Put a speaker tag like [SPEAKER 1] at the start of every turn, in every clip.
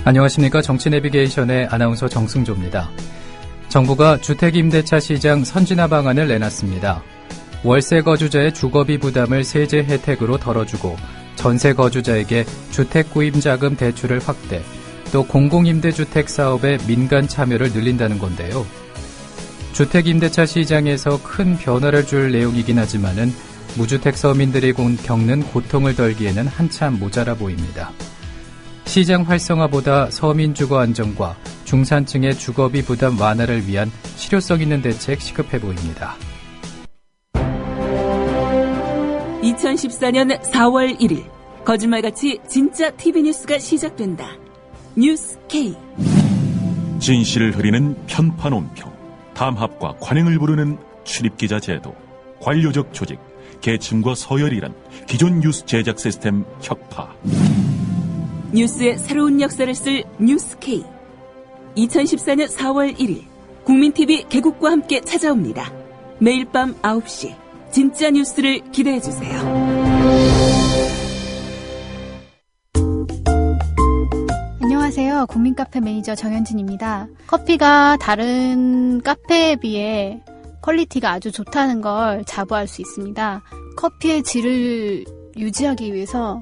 [SPEAKER 1] 안녕하십니까. 정치내비게이션의 아나운서 정승조입니다. 정부가 주택임대차 시장 선진화 방안을 내놨습니다. 월세 거주자의 주거비 부담을 세제 혜택으로 덜어주고 전세 거주자에게 주택구입자금 대출을 확대, 또 공공임대주택 사업의 민간 참여를 늘린다는 건데요. 주택임대차 시장에서 큰 변화를 줄 내용이긴 하지만은 무주택 서민들이 겪는 고통을 덜기에는 한참 모자라 보입니다. 시장 활성화보다 서민 주거 안정과 중산층의 주거비 부담 완화를 위한 실효성 있는 대책 시급해 보입니다.
[SPEAKER 2] 2014년 4월 1일 거짓말같이 진짜 TV뉴스가 시작된다. 뉴스 K.
[SPEAKER 3] 진실을 흐리는 편파 논평, 담합과 관행을 부르는 출입기자 제도, 관료적 조직, 계층과 서열이란 기존 뉴스 제작 시스템 혁파.
[SPEAKER 2] 뉴스의 새로운 역사를 쓸 뉴스 K. 2014년 4월 1일 국민TV 개국과 함께 찾아옵니다. 매일 밤 9시 진짜 뉴스를 기대해주세요.
[SPEAKER 4] 안녕하세요. 국민카페 매니저 정현진입니다. 커피가 다른 카페에 비해 퀄리티가 아주 좋다는 걸 자부할 수 있습니다. 커피의 질을 유지하기 위해서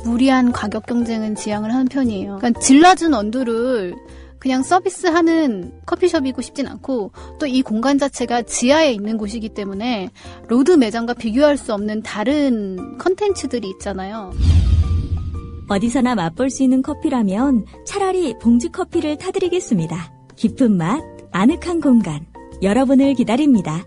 [SPEAKER 4] 무리한 가격 경쟁은 지양을 하는 편이에요. 그러니까 질 낮은 원두를 그냥 서비스하는 커피숍이고 싶진 않고, 또 이 공간 자체가 지하에 있는 곳이기 때문에 로드 매장과 비교할 수 없는 다른 컨텐츠들이 있잖아요.
[SPEAKER 5] 어디서나 맛볼 수 있는 커피라면 차라리 봉지 커피를 타드리겠습니다. 깊은 맛, 아늑한 공간, 여러분을 기다립니다.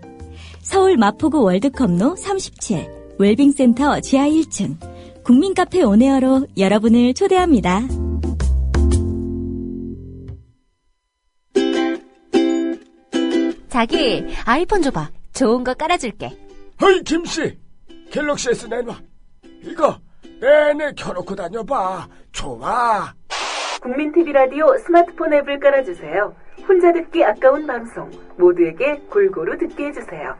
[SPEAKER 5] 서울 마포구 월드컵로 37, 웰빙센터 지하 1층, 국민카페 온에어로 여러분을 초대합니다.
[SPEAKER 6] 자기, 아이폰 줘봐. 좋은 거 깔아줄게.
[SPEAKER 7] 어이, 김씨, 갤럭시 S 내놔. 이거 내내 켜놓고 다녀봐. 좋아.
[SPEAKER 2] 국민TV 라디오 스마트폰 앱을 깔아주세요. 혼자 듣기 아까운 방송 모두에게 골고루 듣게 해주세요.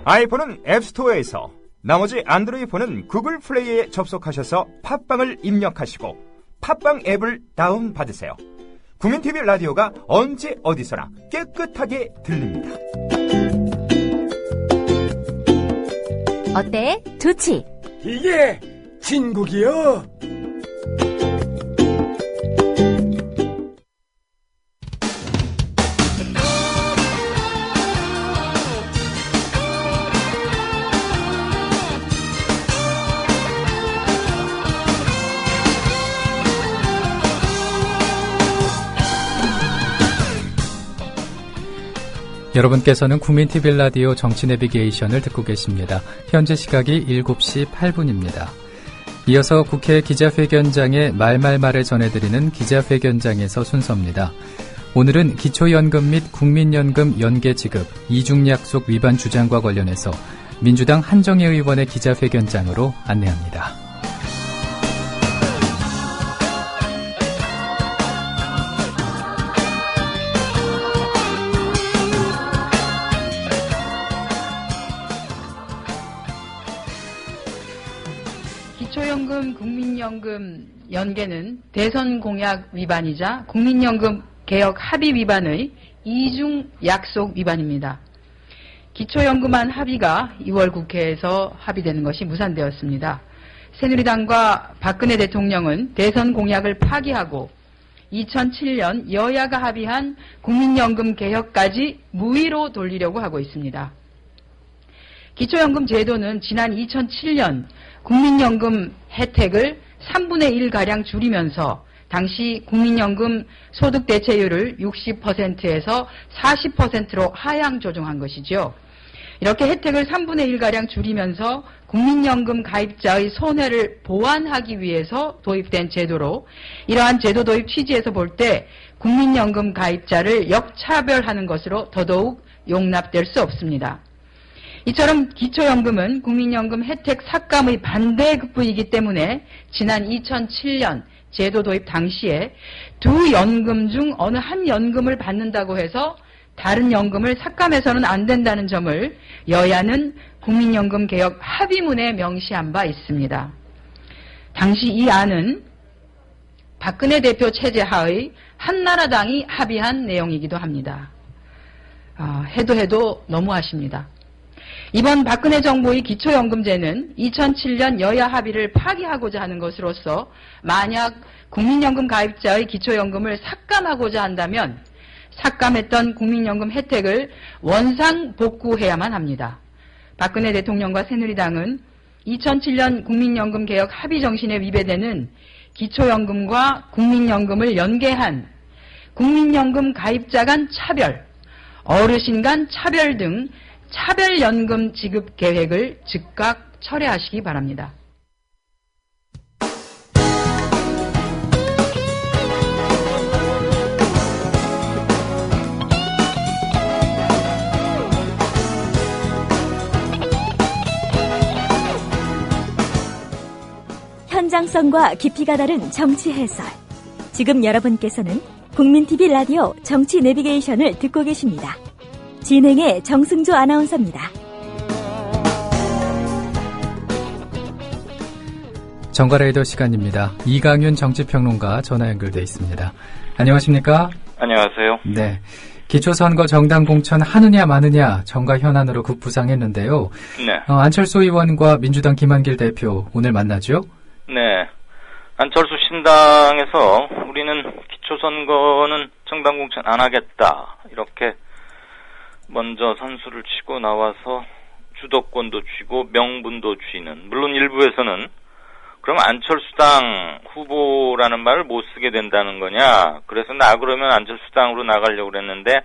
[SPEAKER 8] 아이폰은 앱스토어에서, 나머지 안드로이드폰은 구글 플레이에 접속하셔서 팟빵을 입력하시고 팟빵 앱을 다운받으세요. 국민TV 라디오가 언제 어디서나 깨끗하게 들립니다.
[SPEAKER 6] 어때? 좋지?
[SPEAKER 7] 이게 진국이요.
[SPEAKER 1] 여러분께서는 국민TV 라디오 정치내비게이션을 듣고 계십니다. 현재 시각이 7시 8분입니다. 이어서 국회 기자회견장의 말말말을 전해드리는 기자회견장에서 순서입니다. 오늘은 기초연금 및 국민연금 연계지급 이중약속 위반 주장과 관련해서 민주당 한정혜 의원의 기자회견장으로 안내합니다.
[SPEAKER 9] 기초연금, 국민연금 연계는 대선 공약 위반이자 국민연금 개혁 합의 위반의 이중 약속 위반입니다. 기초연금안 합의가 2월 국회에서 합의되는 것이 무산되었습니다. 새누리당과 박근혜 대통령은 대선 공약을 파기하고 2007년 여야가 합의한 국민연금 개혁까지 무위로 돌리려고 하고 있습니다. 기초연금 제도는 지난 2007년 국민연금 혜택을 3분의 1가량 줄이면서 당시 국민연금 소득 대체율을 60%에서 40%로 하향 조정한 것이죠. 이렇게 혜택을 3분의 1가량 줄이면서 국민연금 가입자의 손해를 보완하기 위해서 도입된 제도로, 이러한 제도 도입 취지에서 볼 때 국민연금 가입자를 역차별하는 것으로 더더욱 용납될 수 없습니다. 이처럼 기초연금은 국민연금 혜택 삭감의 반대급부이기 때문에 지난 2007년 제도 도입 당시에 두 연금 중 어느 한 연금을 받는다고 해서 다른 연금을 삭감해서는 안 된다는 점을 여야는 국민연금 개혁 합의문에 명시한 바 있습니다. 당시 이 안은 박근혜 대표 체제 하의 한나라당이 합의한 내용이기도 합니다. 해도 너무하십니다. 이번 박근혜 정부의 기초연금제는 2007년 여야 합의를 파기하고자 하는 것으로서 만약 국민연금 가입자의 기초연금을 삭감하고자 한다면 삭감했던 국민연금 혜택을 원상 복구해야만 합니다. 박근혜 대통령과 새누리당은 2007년 국민연금 개혁 합의 정신에 위배되는 기초연금과 국민연금을 연계한 국민연금 가입자 간 차별, 어르신 간 차별 등 차별연금 지급 계획을 즉각 철회하시기 바랍니다.
[SPEAKER 5] 현장성과 깊이가 다른 정치 해설. 지금 여러분께서는 국민TV 라디오 정치 내비게이션을 듣고 계십니다. 진행의 정승조 아나운서입니다.
[SPEAKER 1] 정가레이더 시간입니다. 이강윤 정치평론가 전화 연결돼 있습니다. 안녕하십니까?
[SPEAKER 10] 안녕하세요.
[SPEAKER 1] 네. 기초선거 정당 공천 하느냐 마느냐 정가 현안으로 급부상했는데요.
[SPEAKER 10] 네.
[SPEAKER 1] 안철수 의원과 민주당 김한길 대표 오늘 만나죠?
[SPEAKER 10] 네. 안철수 신당에서 우리는 기초선거는 정당 공천 안 하겠다. 이렇게 먼저 선수를 치고 나와서 주도권도 쥐고 명분도 쥐는, 물론 일부에서는 그럼 안철수당 후보라는 말을 못 쓰게 된다는 거냐, 그래서 그러면 안철수당으로 나가려고 그랬는데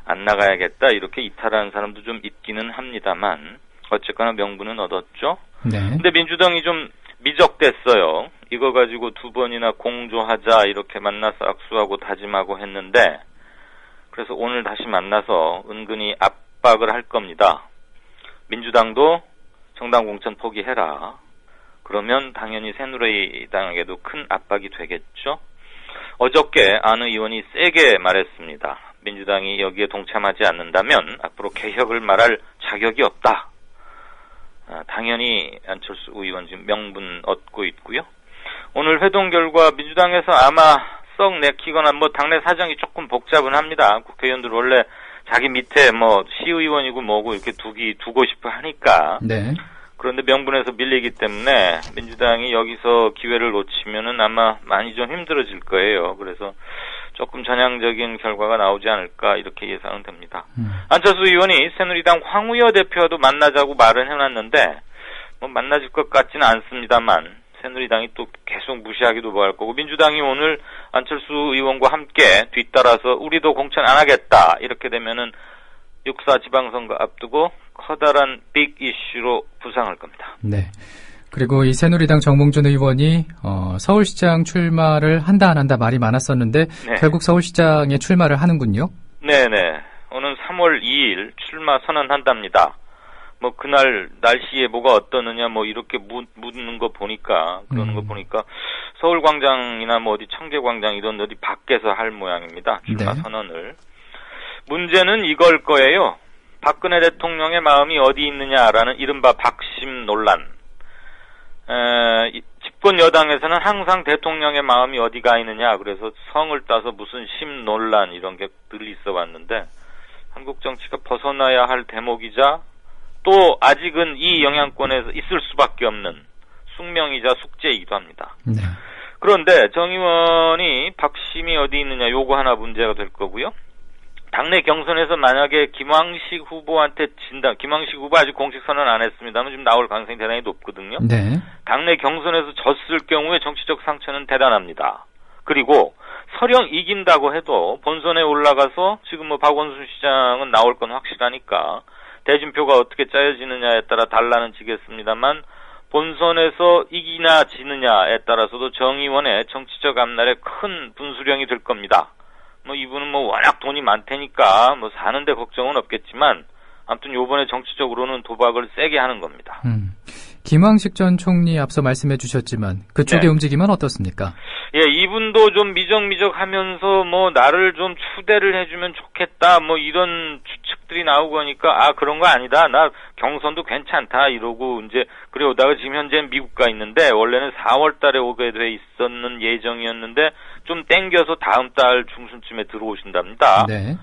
[SPEAKER 10] 안 나가야겠다, 이렇게 이탈하는 사람도 좀 있기는 합니다만 어쨌거나 명분은 얻었죠.
[SPEAKER 1] 네.
[SPEAKER 10] 근데 민주당이 좀 미적됐어요. 이거 가지고 두 번이나 공조하자 이렇게 만나서 악수하고 다짐하고 했는데, 그래서 오늘 다시 만나서 은근히 압박을 할 겁니다. 민주당도 정당 공천 포기해라. 그러면 당연히 새누리당에게도 큰 압박이 되겠죠. 어저께 안 의원이 세게 말했습니다. 민주당이 여기에 동참하지 않는다면 앞으로 개혁을 말할 자격이 없다. 당연히 안철수 의원 지금 명분 얻고 있고요. 오늘 회동 결과 민주당에서 아마 썩 내키거나 당내 사정이 조금 복잡은 합니다. 국회의원들 원래 자기 밑에 시의원이고 뭐고 이렇게 두고 싶어 하니까.
[SPEAKER 1] 네.
[SPEAKER 10] 그런데 명분에서 밀리기 때문에 민주당이 여기서 기회를 놓치면은 아마 많이 좀 힘들어질 거예요. 그래서 조금 전향적인 결과가 나오지 않을까 이렇게 예상은 됩니다. 안철수 의원이 새누리당 황우여 대표와도 만나자고 말은 해놨는데 만나질 것 같지는 않습니다만 새누리당이 또 계속 무시하기도 뭐할 거고, 민주당이 오늘 안철수 의원과 함께 뒤따라서 우리도 공천 안 하겠다 이렇게 되면은 6.4 지방선거 앞두고 커다란 빅 이슈로 부상할 겁니다.
[SPEAKER 1] 네. 그리고 이 새누리당 정몽준 의원이 서울시장 출마를 한다 안 한다 말이 많았었는데
[SPEAKER 10] 네.
[SPEAKER 1] 결국 서울시장에 출마를 하는군요.
[SPEAKER 10] 네네. 오늘 3월 2일 출마 선언한답니다. 그날 날씨 예보가 어떠느냐 이렇게 묻는 거 보니까, 그러는 거 보니까 서울광장이나 어디 청계광장 이런 어디 밖에서 할 모양입니다. 출마
[SPEAKER 1] 네.
[SPEAKER 10] 선언을. 문제는 이걸 거예요. 박근혜 대통령의 마음이 어디 있느냐라는 이른바 박심 논란. 집권 여당에서는 항상 대통령의 마음이 어디가 있느냐, 그래서 성을 따서 무슨 심 논란 이런 게 늘 있어 왔는데, 한국 정치가 벗어나야 할 대목이자 또 아직은 이 영향권에서 있을 수밖에 없는 숙명이자 숙제이기도 합니다.
[SPEAKER 1] 네.
[SPEAKER 10] 그런데 정 의원이 박심이 어디 있느냐 요거 하나 문제가 될 거고요. 당내 경선에서 만약에 김황식 후보한테 김황식 후보 아직 공식 선언 안 했습니다만 지금 나올 가능성이 대단히 높거든요.
[SPEAKER 1] 네.
[SPEAKER 10] 당내 경선에서 졌을 경우에 정치적 상처는 대단합니다. 그리고 설령 이긴다고 해도 본선에 올라가서 지금 박원순 시장은 나올 건 확실하니까 대진표가 어떻게 짜여지느냐에 따라 달라는 지겠습니다만, 본선에서 이기나 지느냐에 따라서도 정 의원의 정치적 앞날에 큰 분수령이 될 겁니다. 이분은 워낙 돈이 많다니까 사는데 걱정은 없겠지만, 아무튼 요번에 정치적으로는 도박을 세게 하는 겁니다.
[SPEAKER 1] 김황식 전 총리 앞서 말씀해 주셨지만 그쪽의
[SPEAKER 10] 네.
[SPEAKER 1] 움직임은 어떻습니까?
[SPEAKER 10] 예, 이분도 좀 미적미적하면서 나를 좀 추대를 해주면 좋겠다 이런 추측 소식들이 나오고 하니까 그런 거 아니다. 나 경선도 괜찮다 이러고 이제 그러다가 지금 현재는 미국 가 있는데 원래는 4월 달에 오게 돼 있었는 예정이었는데 좀 땡겨서 다음 달 중순쯤에 들어오신답니다.
[SPEAKER 1] 네.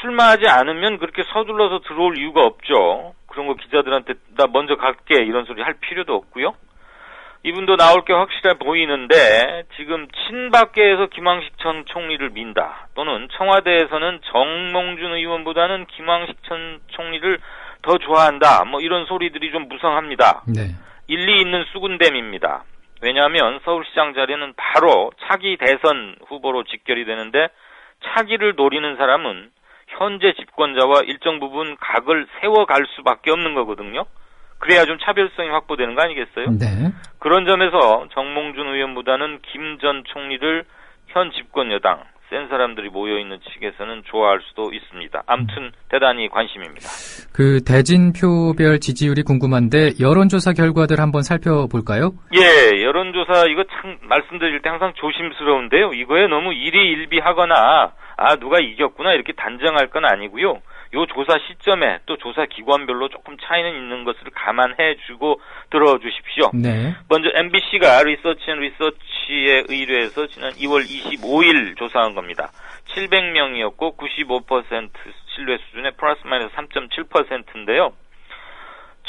[SPEAKER 10] 출마하지 않으면 그렇게 서둘러서 들어올 이유가 없죠. 그런 거 기자들한테 나 먼저 갈게 이런 소리 할 필요도 없고요. 이분도 나올 게 확실해 보이는데 지금 친박계에서 김황식 전 총리를 민다. 또는 청와대에서는 정몽준 의원보다는 김황식 전 총리를 더 좋아한다. 뭐 이런 소리들이 좀 무성합니다.
[SPEAKER 1] 네.
[SPEAKER 10] 일리 있는 수군댐입니다. 왜냐하면 서울시장 자리는 바로 차기 대선 후보로 직결이 되는데 차기를 노리는 사람은 현재 집권자와 일정 부분 각을 세워갈 수밖에 없는 거거든요. 그래야 좀 차별성이 확보되는 거 아니겠어요?
[SPEAKER 1] 네.
[SPEAKER 10] 그런 점에서 정몽준 의원보다는 김 전 총리를 현 집권 여당 센 사람들이 모여있는 측에서는 좋아할 수도 있습니다. 아무튼 대단히 관심입니다.
[SPEAKER 1] 그 대진표별 지지율이 궁금한데 여론조사 결과들 한번 살펴볼까요?
[SPEAKER 10] 예, 여론조사 이거 참 말씀드릴 때 항상 조심스러운데요. 이거에 너무 일희일비하거나 누가 이겼구나 이렇게 단정할 건 아니고요. 요 조사 시점에 또 조사 기관별로 조금 차이는 있는 것을 감안해 주고 들어주십시오.
[SPEAKER 1] 네.
[SPEAKER 10] 먼저 MBC가 리서치에 의뢰해서 지난 2월 25일 조사한 겁니다. 700명이었고 95% 신뢰 수준의 플러스 마이너스 3.7%인데요.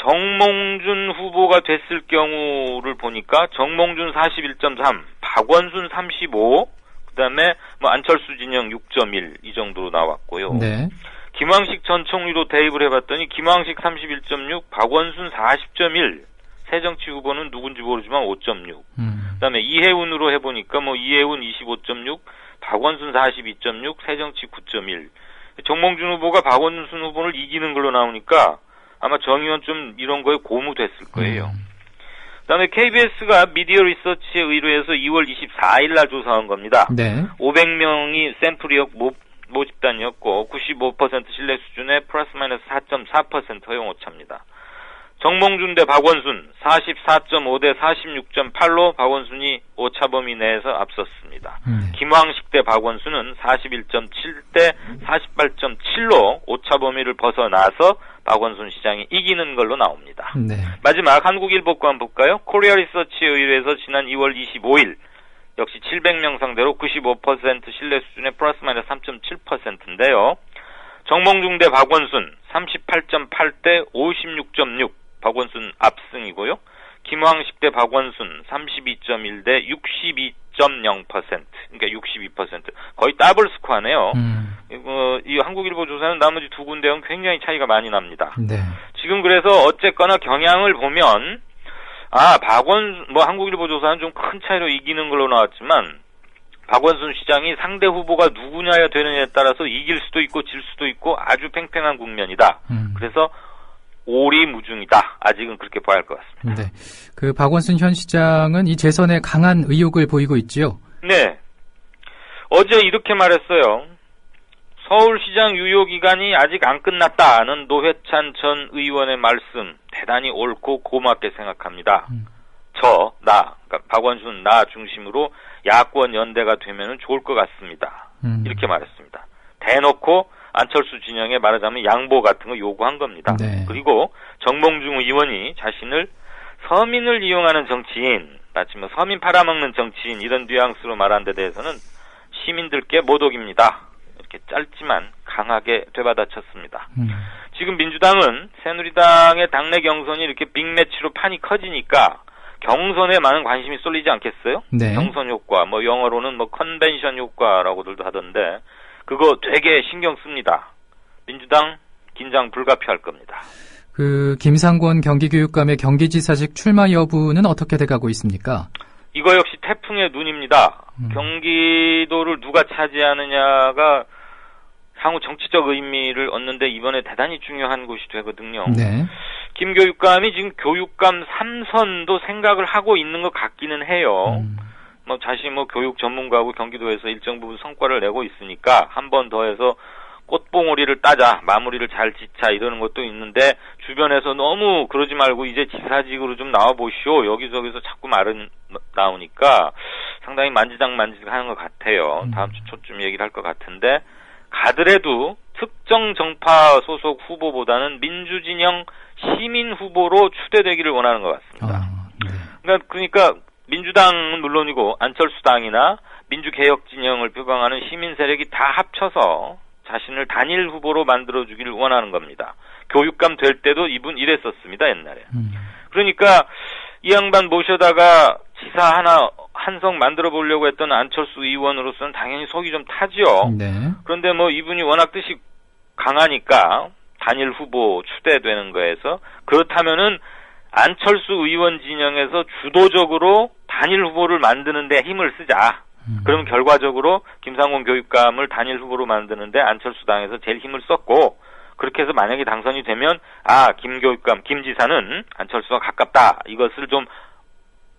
[SPEAKER 10] 정몽준 후보가 됐을 경우를 보니까 정몽준 41.3, 박원순 35, 그다음에 안철수 진영 6.1 이 정도로 나왔고요.
[SPEAKER 1] 네.
[SPEAKER 10] 김황식 전 총리로 대입을 해봤더니 김황식 31.6, 박원순 40.1, 새정치 후보는 누군지 모르지만 5.6. 그다음에 이해운으로 해보니까 이해운 25.6, 박원순 42.6, 새정치 9.1. 정몽준 후보가 박원순 후보를 이기는 걸로 나오니까 아마 정 의원 좀 이런 거에 고무됐을 거예요. 그다음에 KBS가 미디어 리서치에 의뢰해서 2월 24일 날 조사한 겁니다.
[SPEAKER 1] 네.
[SPEAKER 10] 500명이 샘플이었고 모집단이었고 95% 신뢰 수준의 플러스 마이너스 4.4% 허용 오차입니다. 정몽준 대 박원순 44.5 대 46.8로 박원순이 오차 범위 내에서 앞섰습니다. 김황식 대 박원순은 41.7 대 48.7로 오차 범위를 벗어나서 박원순 시장이 이기는 걸로 나옵니다.
[SPEAKER 1] 네.
[SPEAKER 10] 마지막 한국일보 거 한번 볼까요? 코리아 리서치에 의뢰해서 지난 2월 25일 역시 700명 상대로 95% 신뢰 수준의 플러스 마이너스 3.7%인데요. 정몽준 대 박원순 38.8 대 56.6 박원순 압승이고요. 김황식 대 박원순 32.1 대 62.0% 그러니까 62% 거의 더블 스코어네요. 이 한국일보 조사는 나머지 두 군데는 굉장히 차이가 많이 납니다.
[SPEAKER 1] 네.
[SPEAKER 10] 지금 그래서 어쨌거나 경향을 보면 한국일보 조사는 좀 큰 차이로 이기는 걸로 나왔지만 박원순 시장이 상대 후보가 누구냐에 되느냐에 따라서 이길 수도 있고 질 수도 있고 아주 팽팽한 국면이다. 그래서 오리무중이다. 아직은 그렇게 봐야 할 것 같습니다.
[SPEAKER 1] 네. 그 박원순 현 시장은 이 재선에 강한 의욕을 보이고 있지요?
[SPEAKER 10] 네. 어제 이렇게 말했어요. 서울시장 유효기간이 아직 안 끝났다는 노회찬 전 의원의 말씀 대단히 옳고 고맙게 생각합니다. 그러니까 박원순 나 중심으로 야권 연대가 되면 좋을 것 같습니다. 이렇게 말했습니다. 대놓고 안철수 진영에 말하자면 양보 같은 거 요구한 겁니다.
[SPEAKER 1] 네.
[SPEAKER 10] 그리고 정몽준 의원이 자신을 서민을 이용하는 정치인, 마치 서민 팔아먹는 정치인 이런 뉘앙스로 말한 데 대해서는 시민들께 모독입니다. 이렇게 짧지만 강하게 되받아쳤습니다. 지금 민주당은 새누리당의 당내 경선이 이렇게 빅매치로 판이 커지니까 경선에 많은 관심이 쏠리지 않겠어요?
[SPEAKER 1] 네.
[SPEAKER 10] 경선 효과, 영어로는 컨벤션 효과라고들도 하던데 그거 되게 신경 씁니다. 민주당 긴장 불가피할 겁니다.
[SPEAKER 1] 그 김상권 경기교육감의 경기지사직 출마 여부는 어떻게 돼가고 있습니까?
[SPEAKER 10] 이거 역시 태풍의 눈입니다. 경기도를 누가 차지하느냐가 향후 정치적 의미를 얻는데 이번에 대단히 중요한 곳이 되거든요.
[SPEAKER 1] 네.
[SPEAKER 10] 김 교육감이 지금 교육감 3선도 생각을 하고 있는 것 같기는 해요. 자신이 교육 전문가고 경기도에서 일정 부분 성과를 내고 있으니까 한 번 더 해서 꽃봉오리를 따자, 마무리를 잘 짓자 이러는 것도 있는데 주변에서 너무 그러지 말고 이제 지사직으로 좀 나와보시오. 여기저기서 자꾸 말은 나오니까 상당히 만지작 하는 것 같아요. 다음 주 초쯤 얘기를 할 것 같은데 가더라도 특정 정파 소속 후보보다는 민주진영 시민 후보로 추대되기를 원하는 것 같습니다. 그러니까 민주당은 물론이고 안철수당이나 민주개혁진영을 표방하는 시민 세력이 다 합쳐서 자신을 단일 후보로 만들어주기를 원하는 겁니다. 교육감 될 때도 이분 이랬었습니다, 옛날에. 그러니까 이 양반 모셔다가 지사 한성 만들어 보려고 했던 안철수 의원으로서는 당연히 속이 좀 타죠.
[SPEAKER 1] 네.
[SPEAKER 10] 그런데 뭐 이분이 워낙 뜻이 강하니까 단일 후보 추대되는 거에서 그렇다면은 안철수 의원 진영에서 주도적으로 단일 후보를 만드는데 힘을 쓰자. 그럼 결과적으로 김상곤 교육감을 단일 후보로 만드는데 안철수 당에서 제일 힘을 썼고, 그렇게 해서 만약에 당선이 되면 김 교육감, 김 지사는 안철수와 가깝다. 이것을 좀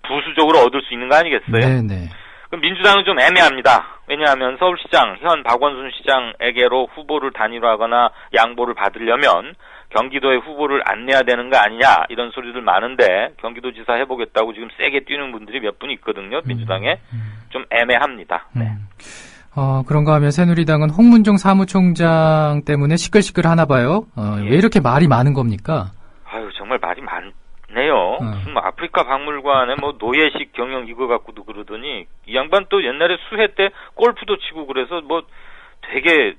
[SPEAKER 10] 부수적으로 얻을 수 있는 거 아니겠어요?
[SPEAKER 1] 네네.
[SPEAKER 10] 그럼 민주당은 좀 애매합니다. 왜냐하면 서울시장, 현 박원순 시장에게로 후보를 단일화하거나 양보를 받으려면 경기도에 후보를 안 내야 되는 거 아니냐, 이런 소리들 많은데 경기도지사 해보겠다고 지금 세게 뛰는 분들이 몇 분 있거든요, 민주당에. 좀 애매합니다. 네.
[SPEAKER 1] 그런가 하면 새누리당은 홍문종 사무총장 때문에 시끌시끌하나 봐요. 왜 이렇게 말이 많은 겁니까?
[SPEAKER 10] 아유, 정말 말이 많네요. 무슨 뭐 아프리카 박물관에 뭐 노예식 경영 이거 갖고도 그러더니, 이 양반 또 옛날에 수해 때 골프도 치고 그래서 뭐 되게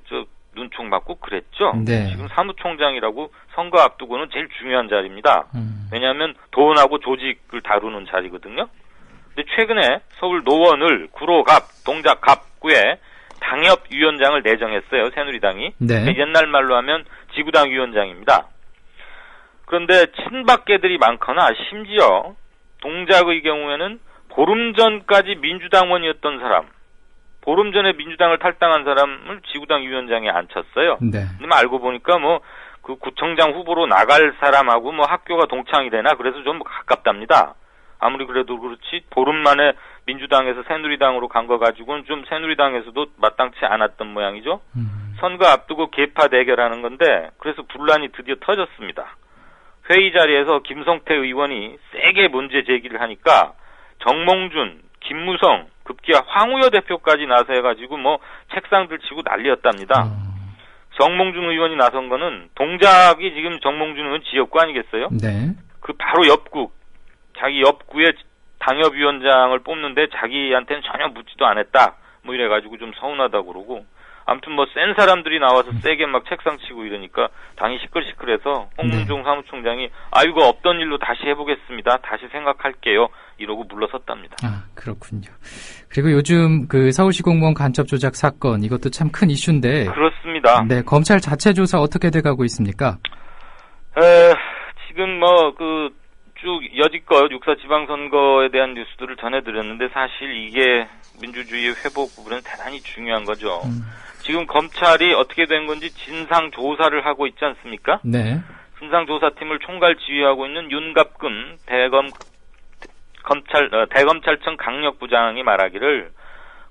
[SPEAKER 10] 눈총 맞고 그랬죠.
[SPEAKER 1] 네.
[SPEAKER 10] 지금 사무총장이라고 선거 앞두고는 제일 중요한 자리입니다. 왜냐하면 돈하고 조직을 다루는 자리거든요. 근데 최근에 서울 노원을 구로갑, 동작갑구에 당협위원장을 내정했어요, 새누리당이.
[SPEAKER 1] 네.
[SPEAKER 10] 그러니까 옛날 말로 하면 지구당 위원장입니다. 그런데 친박계들이 많거나 심지어 동작의 경우에는 보름 전까지 민주당원이었던 사람, 보름 전에 민주당을 탈당한 사람을 지구당 위원장에 앉혔어요.
[SPEAKER 1] 네.
[SPEAKER 10] 근데 알고 보니까 그 구청장 후보로 나갈 사람하고 학교가 동창이 되나, 그래서 좀 가깝답니다. 아무리 그래도 그렇지 보름 만에 민주당에서 새누리당으로 간 거 가지고는 좀 새누리당에서도 마땅치 않았던 모양이죠. 선거 앞두고 계파 대결하는 건데, 그래서 분란이 드디어 터졌습니다. 회의 자리에서 김성태 의원이 세게 문제 제기를 하니까 정몽준, 김무성, 급기야 황우여 대표까지 나서해가지고 책상들 치고 난리였답니다. 정몽준 의원이 나선 거는 동작이 지금 정몽준 의원 지역구 아니겠어요?
[SPEAKER 1] 네.
[SPEAKER 10] 그 바로 옆구, 자기 옆구에 당협위원장을 뽑는데 자기한테는 전혀 묻지도 않았다. 이래가지고 좀 서운하다고 그러고. 아무튼 센 사람들이 나와서 세게 책상 치고 이러니까 당이 시끌시끌해서 홍문종 사무총장이 이거 없던 일로 다시 해보겠습니다. 다시 생각할게요. 이러고 물러섰답니다.
[SPEAKER 1] 그렇군요. 그리고 요즘 그 서울시 공무원 간첩 조작 사건, 이것도 참 큰 이슈인데.
[SPEAKER 10] 그렇습니다.
[SPEAKER 1] 네, 검찰 자체 조사 어떻게 돼가고 있습니까?
[SPEAKER 10] 지금 쭉 여지껏 6.4 지방선거에 대한 뉴스들을 전해드렸는데, 사실 이게 민주주의의 회복 부분은 대단히 중요한 거죠. 지금 검찰이 어떻게 된 건지 진상조사를 하고 있지 않습니까?
[SPEAKER 1] 네.
[SPEAKER 10] 진상조사팀을 총괄 지휘하고 있는 윤갑근 대검찰청 강력부장이 말하기를,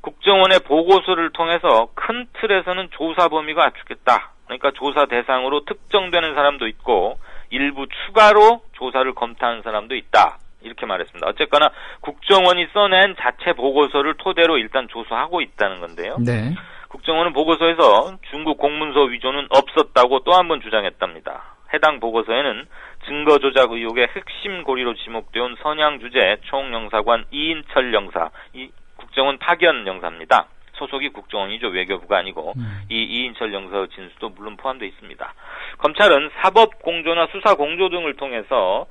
[SPEAKER 10] 국정원의 보고서를 통해서 큰 틀에서는 조사 범위가 압축됐다. 그러니까 조사 대상으로 특정되는 사람도 있고 일부 추가로 조사를 검토하는 사람도 있다. 이렇게 말했습니다. 어쨌거나 국정원이 써낸 자체 보고서를 토대로 일단 조사하고 있다는 건데요.
[SPEAKER 1] 네.
[SPEAKER 10] 국정원은 보고서에서 중국 공문서 위조는 없었다고 또 한 번 주장했답니다. 해당 보고서에는 증거 조작 의혹의 핵심 고리로 지목되어 온 선양 주재 총영사관 이인철 영사, 이 국정원 파견 영사입니다. 소속이 국정원이죠. 외교부가 아니고. 이 이인철 영사의 진술도 물론 포함되어 있습니다. 검찰은 사법 공조나 수사 공조 등을 통해서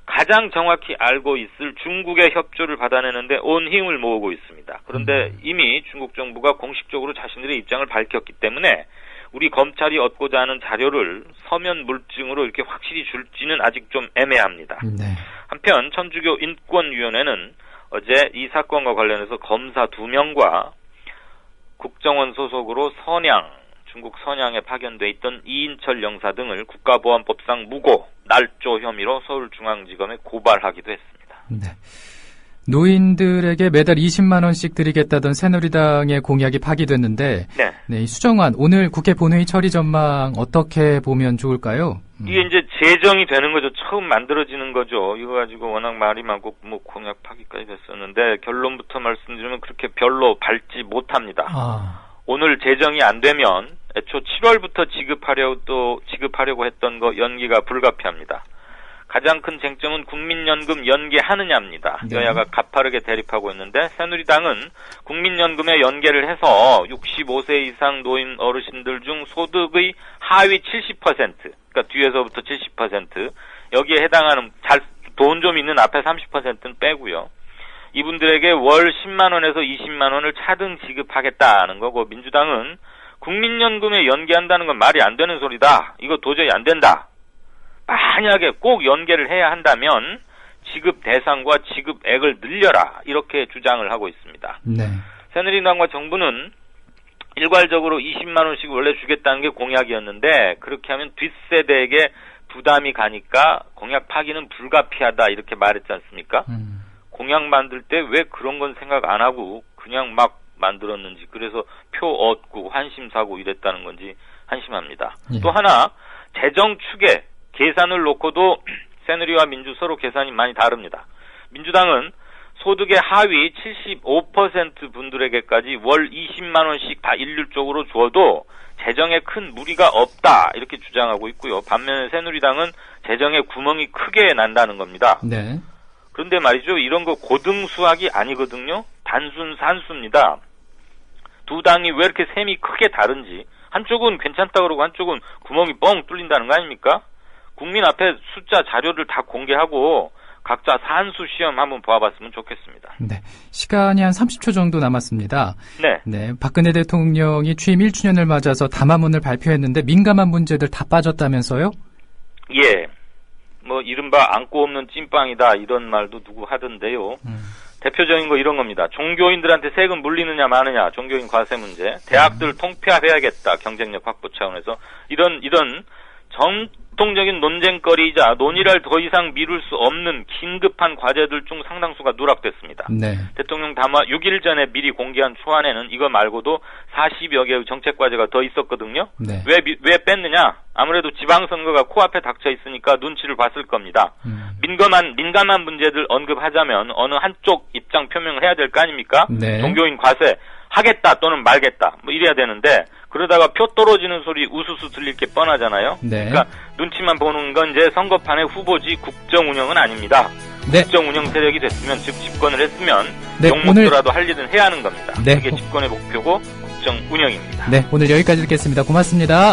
[SPEAKER 10] 가장 정확히 알고 있을 중국의 협조를 받아내는데 온 힘을 모으고 있습니다. 그런데 이미 중국 정부가 공식적으로 자신들의 입장을 밝혔기 때문에 우리 검찰이 얻고자 하는 자료를 서면 물증으로 이렇게 확실히 줄지는 아직 좀 애매합니다.
[SPEAKER 1] 네.
[SPEAKER 10] 한편 천주교 인권위원회는 어제 이 사건과 관련해서 검사 2명과 국정원 소속으로 중국 선양에 파견돼 있던 이인철 영사 등을 국가보안법상 무고, 날조 혐의로 서울중앙지검에 고발하기도 했습니다.
[SPEAKER 1] 네. 노인들에게 매달 20만 원씩 드리겠다던 새누리당의 공약이 파기됐는데, 네, 이 수정안 오늘 국회 본회의 처리 전망 어떻게 보면 좋을까요?
[SPEAKER 10] 이게 이제 제정이 되는 거죠. 처음 만들어지는 거죠. 이거 가지고 워낙 말이 많고 공약 파기까지 됐었는데 결론부터 말씀드리면 그렇게 별로 밝지 못합니다. 오늘 제정이 안 되면 애초 7월부터 지급하려고 했던 거 연기가 불가피합니다. 가장 큰 쟁점은 국민연금 연계하느냐입니다.
[SPEAKER 1] 네.
[SPEAKER 10] 여야가 가파르게 대립하고 있는데 새누리당은 국민연금에 연계를 해서 65세 이상 노인 어르신들 중 소득의 하위 70%, 그러니까 뒤에서부터 70%, 여기에 해당하는 돈 좀 있는 앞에 30%는 빼고요. 이분들에게 월 10만 원에서 20만 원을 차등 지급하겠다는 거고, 민주당은 국민연금에 연계한다는 건 말이 안 되는 소리다. 이거 도저히 안 된다. 만약에 꼭 연계를 해야 한다면 지급 대상과 지급액을 늘려라. 이렇게 주장을 하고 있습니다.
[SPEAKER 1] 네.
[SPEAKER 10] 새누리당과 정부는 일괄적으로 20만 원씩 원래 주겠다는 게 공약이었는데, 그렇게 하면 뒷세대에게 부담이 가니까 공약 파기는 불가피하다 이렇게 말했지 않습니까? 공약 만들 때 왜 그런 건 생각 안 하고 그냥 막 만들었는지, 그래서 표 얻고 환심 사고 이랬다는 건지 한심합니다.
[SPEAKER 1] 예.
[SPEAKER 10] 또 하나, 재정 추계 계산을 놓고도 새누리와 민주 서로 계산이 많이 다릅니다. 민주당은 소득의 하위 75% 분들에게까지 월 20만 원씩 다 일률적으로 주어도 재정에 큰 무리가 없다 이렇게 주장하고 있고요. 반면에 새누리당은 재정에 구멍이 크게 난다는 겁니다.
[SPEAKER 1] 네.
[SPEAKER 10] 그런데 말이죠, 이런 거 고등수학이 아니거든요. 단순 산수입니다. 두 당이 왜 이렇게 셈이 크게 다른지, 한쪽은 괜찮다 그러고 한쪽은 구멍이 뻥 뚫린다는 거 아닙니까? 국민 앞에 숫자 자료를 다 공개하고 각자 산수 시험 한번 보아봤으면 좋겠습니다.
[SPEAKER 1] 네. 시간이 한 30초 정도 남았습니다.
[SPEAKER 10] 네.
[SPEAKER 1] 네. 박근혜 대통령이 취임 1주년을 맞아서 담화문을 발표했는데 민감한 문제들 다 빠졌다면서요?
[SPEAKER 10] 예. 뭐 이른바 안고 없는 찐빵이다 이런 말도 누구 하던데요. 대표적인 거 이런 겁니다. 종교인들한테 세금 물리느냐 마느냐, 종교인 과세 문제, 대학들 통폐합해야겠다, 경쟁력 확보 차원에서 이런 전통적인 논쟁거리이자 논의를 더 이상 미룰 수 없는 긴급한 과제들 중 상당수가 누락됐습니다.
[SPEAKER 1] 네.
[SPEAKER 10] 대통령 담화 6일 전에 미리 공개한 초안에는 이거 말고도 40여 개의 정책 과제가 더 있었거든요.
[SPEAKER 1] 네.
[SPEAKER 10] 왜 뺐느냐? 아무래도 지방선거가 코앞에 닥쳐 있으니까 눈치를 봤을 겁니다. 민감한 문제들 언급하자면 어느 한쪽 입장 표명을 해야 될 거 아닙니까?
[SPEAKER 1] 네.
[SPEAKER 10] 종교인 과세 하겠다 또는 말겠다 뭐 이래야 되는데, 그러다가 표 떨어지는 소리 우수수 들릴 게 뻔하잖아요.
[SPEAKER 1] 네.
[SPEAKER 10] 그러니까 눈치만 보는 건 이제 선거판의 후보지 국정 운영은 아닙니다.
[SPEAKER 1] 네.
[SPEAKER 10] 국정 운영 세력이 됐으면, 즉 집권을 했으면
[SPEAKER 1] 네,
[SPEAKER 10] 욕먹더라도 할 일은 해야 하는 겁니다.
[SPEAKER 1] 네.
[SPEAKER 10] 그게 집권의 목표고 국정 운영입니다.
[SPEAKER 1] 네, 오늘 여기까지 듣겠습니다. 고맙습니다.